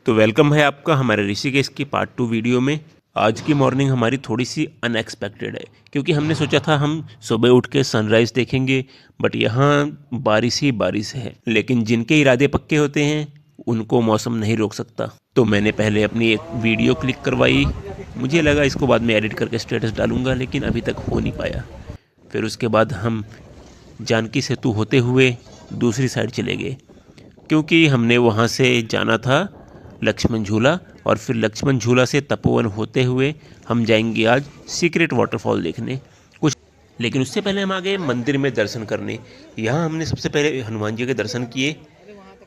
तो वेलकम है आपका हमारे ऋषिकेश की पार्ट 2 वीडियो में। आज की मॉर्निंग हमारी थोड़ी सी अनएक्सपेक्टेड है क्योंकि हमने सोचा था हम सुबह उठ के सनराइज़ देखेंगे, बट यहाँ बारिश ही बारिश है। लेकिन जिनके इरादे पक्के होते हैं उनको मौसम नहीं रोक सकता। तो मैंने पहले अपनी एक वीडियो क्लिक करवाई। मुझे लगा इसको बाद में एडिट करके स्टेटस डालूंगा, लेकिन अभी तक हो नहीं पाया। फिर उसके बाद हम जानकी सेतु होते हुए दूसरी साइड चले गए क्योंकि हमने वहाँ से जाना था लक्ष्मण झूला, और फिर लक्ष्मण झूला से तपोवन होते हुए हम जाएंगे आज सीक्रेट वाटरफॉल देखने कुछ। लेकिन उससे पहले हम आ गए मंदिर में दर्शन करने। यहाँ हमने सबसे पहले हनुमान जी के दर्शन किए,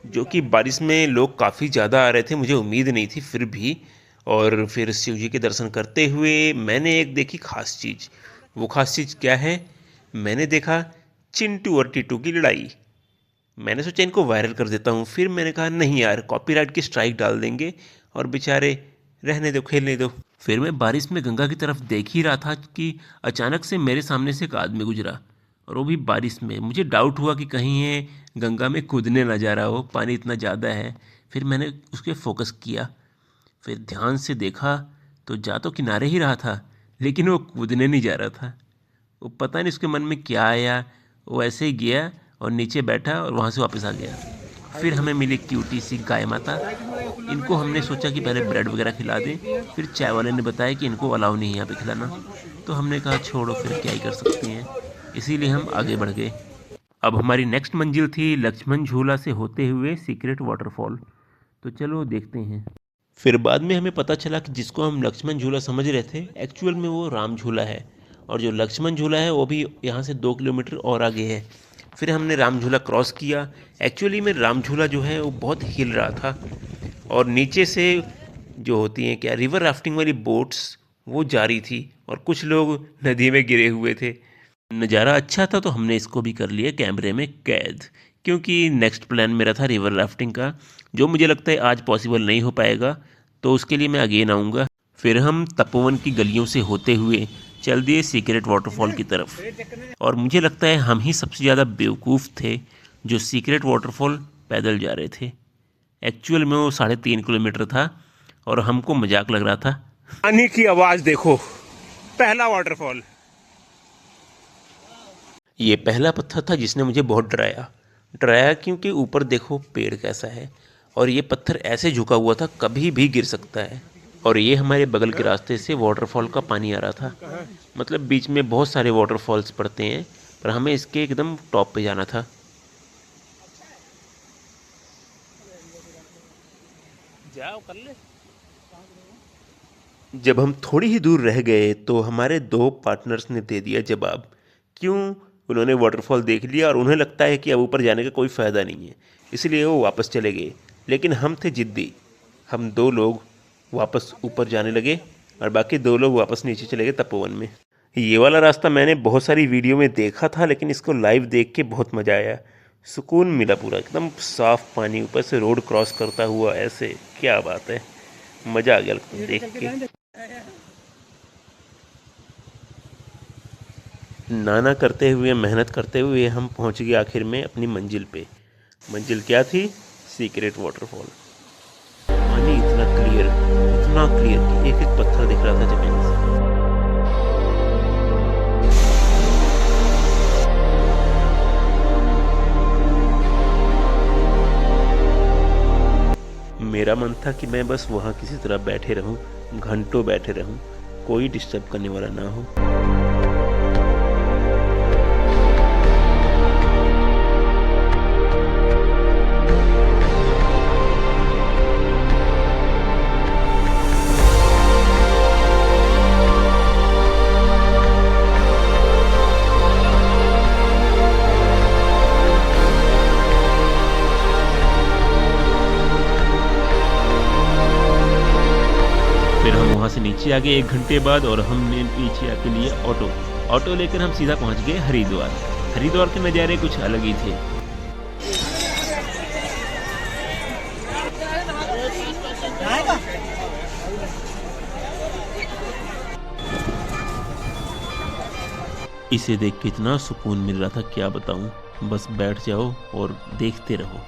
जो कि बारिश में लोग काफ़ी ज़्यादा आ रहे थे, मुझे उम्मीद नहीं थी फिर भी। और फिर शिव जी के दर्शन करते हुए मैंने एक देखी खास चीज़। वो खास चीज़ क्या है? मैंने देखा चिंटू और टीटू की लड़ाई। मैंने सोचा इनको वायरल कर देता हूँ, फिर मैंने कहा नहीं यार, कॉपीराइट की स्ट्राइक डाल देंगे और बेचारे रहने दो, खेलने दो। फिर मैं बारिश में गंगा की तरफ देख ही रहा था कि अचानक से मेरे सामने से एक आदमी गुजरा, और वो भी बारिश में। मुझे डाउट हुआ कि कहीं ये गंगा में कूदने ना जा रहा हो, पानी इतना ज़्यादा है। फिर मैंने उसके फोकस किया, फिर ध्यान से देखा तो जा तो किनारे ही रहा था, लेकिन वो कूदने नहीं जा रहा था। वो पता नहीं उसके मन में क्या आया, वो ऐसे ही गया और नीचे बैठा और वहाँ से वापस आ गया। फिर हमें मिली क्यूटी सी गाय माता। इनको हमने सोचा कि पहले ब्रेड वगैरह खिला दें, फिर चाय वाले ने बताया कि इनको अलाउ नहीं है यहाँ पे खिलाना। तो हमने कहा छोड़ो, फिर क्या ही कर सकते हैं, इसीलिए हम आगे बढ़ गए। अब हमारी नेक्स्ट मंजिल थी लक्ष्मण झूला से होते हुए सीक्रेट वाटरफॉल। तो चलो देखते हैं। फिर बाद में हमें पता चला कि जिसको हम लक्ष्मण झूला समझ रहे थे, एक्चुअल में वो राम झूला है, और जो लक्ष्मण झूला है वो भी यहाँ से 2 किलोमीटर और आगे है। फिर हमने राम झूला क्रॉस किया। एक्चुअली में राम झूला जो है वो बहुत हिल रहा था, और नीचे से जो होती हैं क्या रिवर राफ्टिंग वाली बोट्स वो जा रही थी, और कुछ लोग नदी में गिरे हुए थे। नज़ारा अच्छा था तो हमने इसको भी कर लिया कैमरे में कैद, क्योंकि नेक्स्ट प्लान मेरा था रिवर राफ्टिंग का, जो मुझे लगता है आज पॉसिबल नहीं हो पाएगा, तो उसके लिए मैं अगेन आऊँगा। फिर हम तपोवन की गलियों से होते हुए चल दिए सीक्रेट वाटरफॉल की तरफ, और मुझे लगता है हम ही सबसे ज़्यादा बेवकूफ़ थे जो सीक्रेट वाटरफॉल पैदल जा रहे थे। एक्चुअल में वो 3.5 किलोमीटर था और हमको मजाक लग रहा था। पानी की आवाज़ देखो, पहला वाटरफॉल। ये पहला पत्थर था जिसने मुझे बहुत डराया क्योंकि ऊपर देखो पेड़ कैसा है, और ये पत्थर ऐसे झुका हुआ था, कभी भी गिर सकता है। और ये हमारे बगल के रास्ते से वाटरफॉल का पानी आ रहा था। मतलब बीच में बहुत सारे वाटरफॉल्स पड़ते हैं, पर हमें इसके एकदम टॉप पे जाना था। जाओ कर ले। जब हम थोड़ी ही दूर रह गए तो हमारे 2 पार्टनर्स ने दे दिया जवाब। क्यों? उन्होंने वाटरफॉल देख लिया और उन्हें लगता है कि अब ऊपर जाने का कोई फ़ायदा नहीं है, इसलिए वो वापस चले गए। लेकिन हम थे जिद्दी। हम 2 लोग वापस ऊपर जाने लगे और बाकी 2 लोग वापस नीचे चले गए तपोवन में। ये वाला रास्ता मैंने बहुत सारी वीडियो में देखा था, लेकिन इसको लाइव देख के बहुत मज़ा आया। सुकून मिला, पूरा एकदम साफ पानी, ऊपर से रोड क्रॉस करता हुआ, ऐसे क्या बात है, मज़ा आ गया लगता देख के। नाना करते हुए, मेहनत करते हुए हम पहुंच गए आखिर में अपनी मंजिल पे। मंजिल क्या थी? Secret waterfall. पानी इतना क्लियर कि एक एक पत्थर दिख रहा था जमीन से। मेरा मन था कि मैं बस वहाँ किसी तरह बैठे रहूं, घंटों बैठे रहूं, कोई डिस्टर्ब करने वाला ना हो। फिर हम वहाँ से नीचे आ गए 1 घंटे बाद, और हमने नीचे आके लिए ऑटो लेकर हम सीधा पहुँच गए हरिद्वार के नज़ारे कुछ अलग ही थे। इसे देख के इतना सुकून मिल रहा था, क्या बताऊं। बस बैठ जाओ और देखते रहो।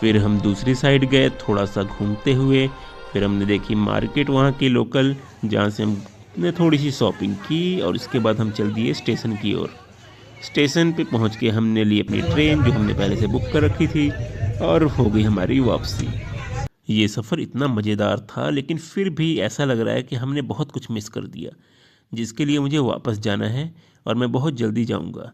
फिर हम दूसरी साइड गए थोड़ा सा घूमते हुए। फिर हमने देखी मार्केट वहाँ की लोकल, जहाँ से हमने थोड़ी सी शॉपिंग की और इसके बाद हम चल दिए स्टेशन की ओर। स्टेशन पे पहुँच के हमने ली अपनी ट्रेन जो हमने पहले से बुक कर रखी थी और हो गई हमारी वापसी। ये सफ़र इतना मज़ेदार था, लेकिन फिर भी ऐसा लग रहा है कि हमने बहुत कुछ मिस कर दिया, जिसके लिए मुझे वापस जाना है और मैं बहुत जल्दी जाऊँगा।